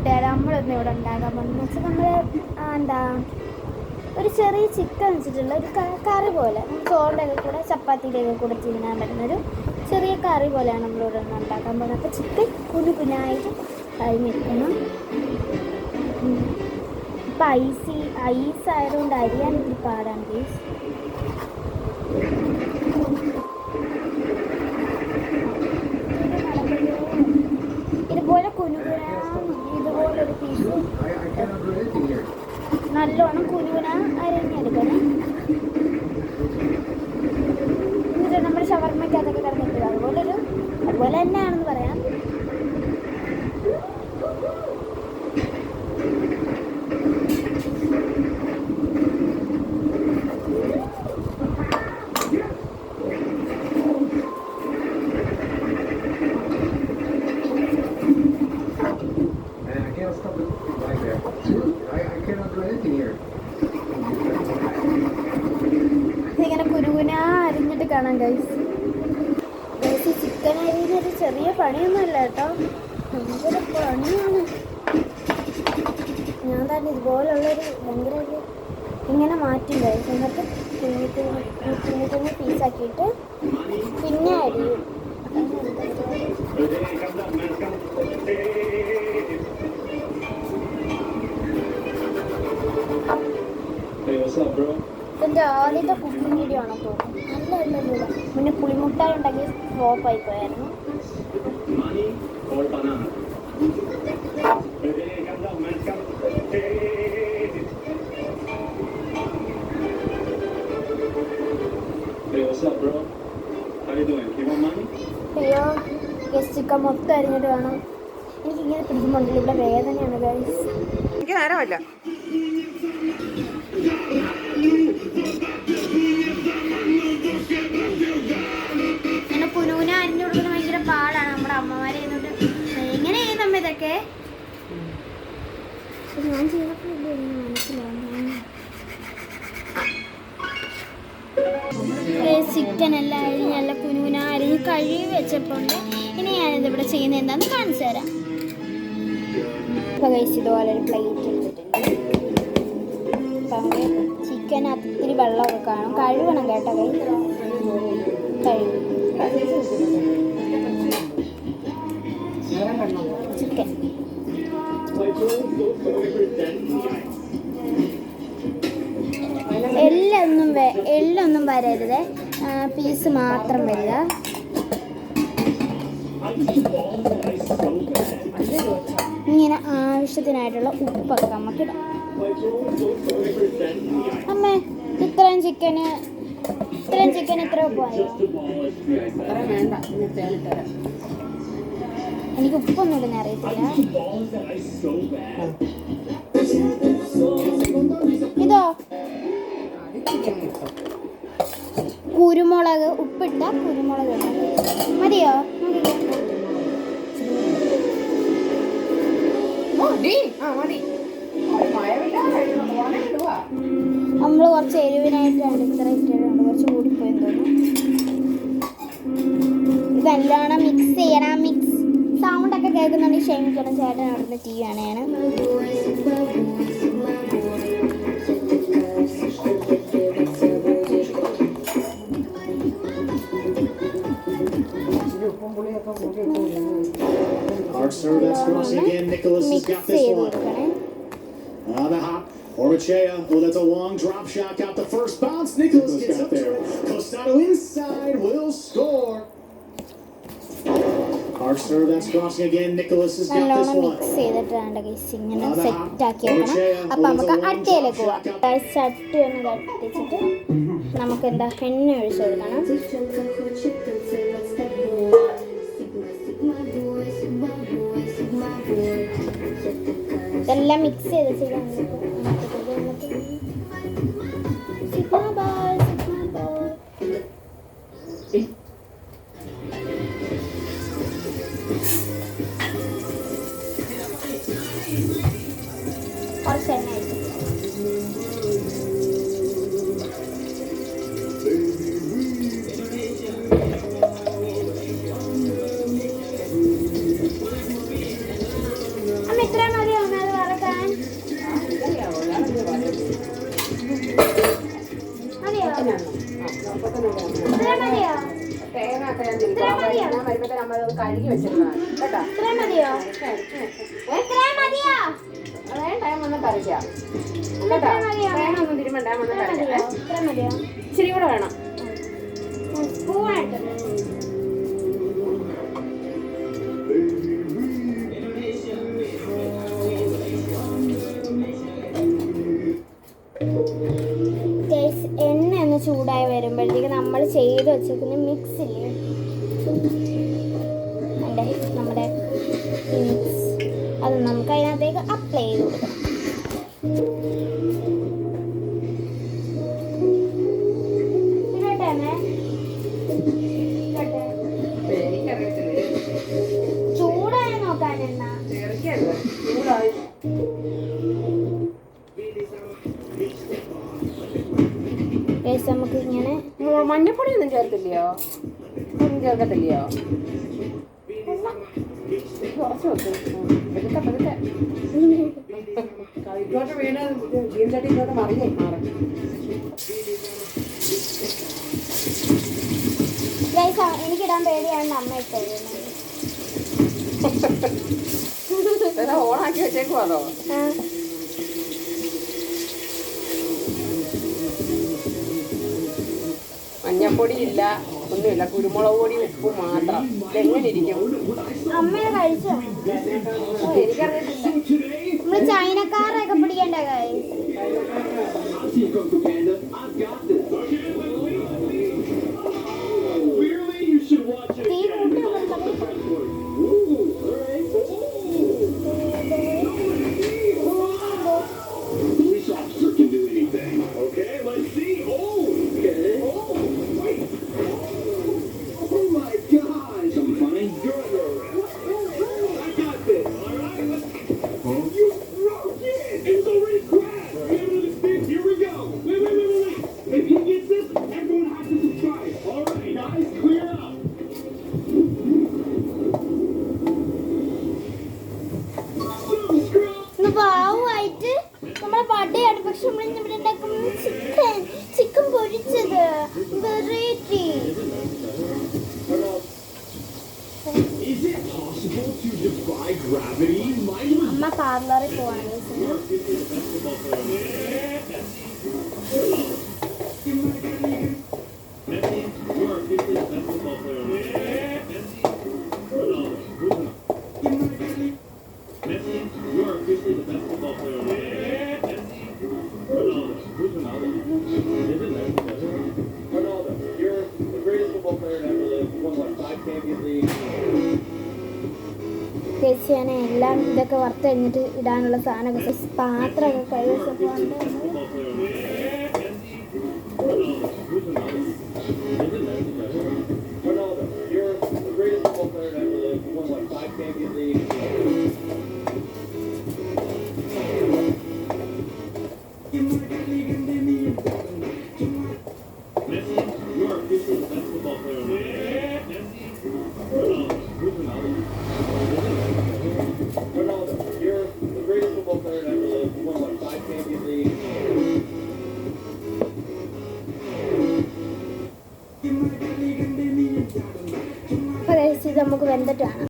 കൂട്ടുകാരെ, നമ്മളൊന്നും ഇവിടെ ഉണ്ടാക്കാൻ പോകുന്നത് വെച്ചാൽ നമ്മൾ എന്താ ഒരു ചെറിയ ചിക്കൻ വെച്ചിട്ടുള്ള ഒരു കറി പോലെ ചോറിൻ്റെയൊക്കെ കൂടെ ചപ്പാത്തിയുടെയൊക്കെ കൂടെ തിന്നാൻ പറ്റുന്നൊരു ചെറിയ കറി പോലെയാണ് നമ്മളിവിടെ ഒന്ന് ഉണ്ടാക്കാൻ പോകുന്നത്. അപ്പോൾ ചിക്കൻ കുനുകുനായിട്ട് അരിഞ്ഞെടുക്കണം. ഇപ്പം ഐസായതുകൊണ്ട് അരിയാൻ ഒരു പാടാണ് പ്ലീസ്. ഇതുപോലെ ഇതുപോലൊരു പീസ് നല്ലോണം കുനുകുന അരിഞ്ഞെടുക്കണം. എന്നിട്ട് നമ്മുടെ ഷവർമ്മയ്ക്കകത്തൊക്കെ കിടന്നിട്ട് അതുപോലെ തന്നെയാണെന്ന് പറയാം. ഇങ്ങനെ കുരുകുന അരിഞ്ഞിട്ട് കാണാം ഗൈസ്. ഗൈസ്, ചിക്കൻ അരിഞ്ഞൊരു ചെറിയ പണിയൊന്നുമല്ല കേട്ടോ, ഭയങ്കര പണിയാണ്. ഞാൻ തന്നെ ഇതുപോലുള്ളൊരു ഭയങ്കര ഇങ്ങനെ മാറ്റും ഗൈസ്. എന്നിട്ട് കുഞ്ഞു പീസാക്കിയിട്ട് പിന്നെ അരിയും. ഇതിൻ്റെ ആദ്യത്തെ കുക്കിംഗ് വീഡിയോ ആണോ തോന്നുന്നു. അല്ല പിന്നെ പുളിമുട്ടായി ഉണ്ടാക്കി ഫ്ലോപ്പായി പോയായിരുന്നു. അയ്യോ ഗസ്റ്റ് ചിക്കൻ മൊത്തം അരിഞ്ഞിട്ട് വേണം. എനിക്കിങ്ങനെ പിടിക്കുമ്പോണ്ടല്ലോ ഇവിടെ വേദനയാണ് ഗൈസ്. എനിക്ക് നേരമല്ല. ഇങ്ങനെ കുനുകുന അരിഞ്ഞു കൊടുക്കുന്ന ഭയങ്കര പാടാണ്. നമ്മുടെ അമ്മമാരെ ചെയ്യുന്നുണ്ട്. എങ്ങനെ ചെയ്യുന്നമ്മ ഇതൊക്കെ? ഞാൻ ചെയ്തപ്പോൾ മനസ്സിലാവും. ചിക്കൻ എല്ലാം അരിഞ്ഞ് നല്ല കുനുകുന അരിഞ്ഞ് കഴുകി വെച്ചപ്പോണ്ട് ഇനി ഞാനിതിവിടെ ചെയ്യുന്നത് എന്താണെന്ന് കാണിച്ചു തരാം. ഇപ്പോൾ കഴിച്ച് ഇതുപോലെ ഒരു പ്ലേറ്റ് എടുത്തിട്ടുണ്ട്. അപ്പം ചിക്കനകത്ത് ഇത്തിരി വെള്ളമൊക്കെ കാണും. കഴുകണം കേട്ടോ കൈ കഴുകി. ചിക്കൻ എല്ലൊന്നും വരരുത്, പീസ് മാത്രം വരിക. ഇങ്ങനെ ആവശ്യത്തിനായിട്ടുള്ള ഉപ്പൊക്കെ നമുക്കിടാം. അമ്മേ, ഇത്രയും ചിക്കന് ഇത്ര ഉപ്പായോ? എനിക്ക് ഉപ്പൊന്നും ഇടുന്ന അറിയത്തില്ല. ഇതോ കുരുമുളക്, ഉപ്പിട്ട കുരുമുളക് മതിയോ? നമ്മൾ കുറച്ച് എരിവിനായിട്ടാണ് ഇത്ര ഇട്ടിട്ടുണ്ട്. കുറച്ച് കൂടിപ്പോയെന്ന് തോന്നുന്നു. ഇതെല്ലാം മിക്സ് ചെയ്യണം. സൗണ്ടൊക്കെ കേൾക്കുന്നുണ്ടെങ്കിൽ ക്ഷമിക്കണം, ചേട്ടൻ അവിടുന്ന് ടി വി ആണ്. Ormachea, oh, that's a long drop shot, got the first bounce. Nicholas gets up there. Costado inside, will score. Hard serve, that's crossing again. Nicholas has got this one. Mix ചെയ്തിട്ടാണ് guys ഇങ്ങനെ set ആക്കി വെക്കണം. അപ്പം നമുക്ക് അടുത്തയിലേക്ക് പോവാം. ചട്ടി ഒന്ന് കത്തിച്ചിട്ട് നമുക്ക് എന്താ എണ്ണ ഒഴിച്ച് കൊടുക്കണം. ഇതെല്ലാം മിക്സ് ചെയ്ത് കുറച്ച് എണ്ണ ഒഴിച്ചു. അമ്മ ഇത്ര മതിയോ? മതിയോ? ഇത്ര മതിയോ? തേങ്ങ ഒക്കെ ഞാൻ വരുമ്പത്തേന് അമ്മ അത് കഴുകി വെച്ചിരുന്നതാണ് കേട്ടോ. ഇത്ര മതിയോ? ഇത്ര മതിയോ? അതായത് ടൈം ഒന്ന് കറിക്കാം കേട്ടോ. തേങ്ങ ഒന്നും തിരുമ്പണ്ട, ഒന്ന് കറിക്കാം. ഇത്ര മതിയോ? ഇച്ചിരി കൂടെ വേണം. സ്പൂണായിട്ട് എണ്ണ ഒന്ന് ചൂടായി വരുമ്പോഴത്തേക്ക് നമ്മൾ ചെയ്ത് വെച്ചിരിക്കുന്ന മിക്സ് ഇല്ലേ, നമ്മുടെ മിക്സ് അത് നമുക്ക് അതിനകത്തേക്ക് അപ്ലൈ ചെയ്ത് കൊടുക്കണം. ചൂടായി നോക്കാൻ എണ്ണ നമുക്ക് ഇങ്ങനെ മഞ്ഞപ്പൊടി ഒന്നും ചേർത്തില്ലയോ? ഒന്നും ചേർക്കത്തില്ലയോ? കുറച്ച് വെക്കും. പതുക്കെ പതുക്കെ ഇങ്ങോട്ട് വീണ് ജീൻചട്ടി ഇങ്ങോട്ട് മറിഞ്ഞേ മാറും. എനിക്കിടാൻ പേടിയാണ് അമ്മ ഇട്ടത്. ഓണാക്കി വെച്ചേക്കുവാണോ? മഞ്ഞപ്പൊടി ഇല്ല, ഒന്നുമില്ല, കുരുമുളക് പൊടി ഉപ്പ് മാത്രം. ഇതെങ്ങനെ ഇരിക്കും? അമ്മയെ കഴിച്ചോ? എനിക്കറിയത്തില്ല. നമ്മള് ചൈനക്കാരൊക്കെ പിടിക്കണ്ട കാര്യം. തീ കൂട്ടി പാവമായിട്ട് നമ്മളെ പടയാണ്. പക്ഷെ നമ്മൾ ഇവിടെ ഉണ്ടാക്കുന്നത് ചിക്കൻ പൊരിച്ചത് വെറൈറ്റി. അമ്മ പാർലറിൽ പോവാണ്. ചേച്ചിയാണ് എല്ലാം ഇതൊക്കെ വറുത്ത് കഴിഞ്ഞിട്ട് ഇടാനുള്ള സാധനമൊക്കെ പാത്രമൊക്കെ കഴുകി. Ronaldo, you're the greatest football player to ever live. You won, what, 5 Champions League?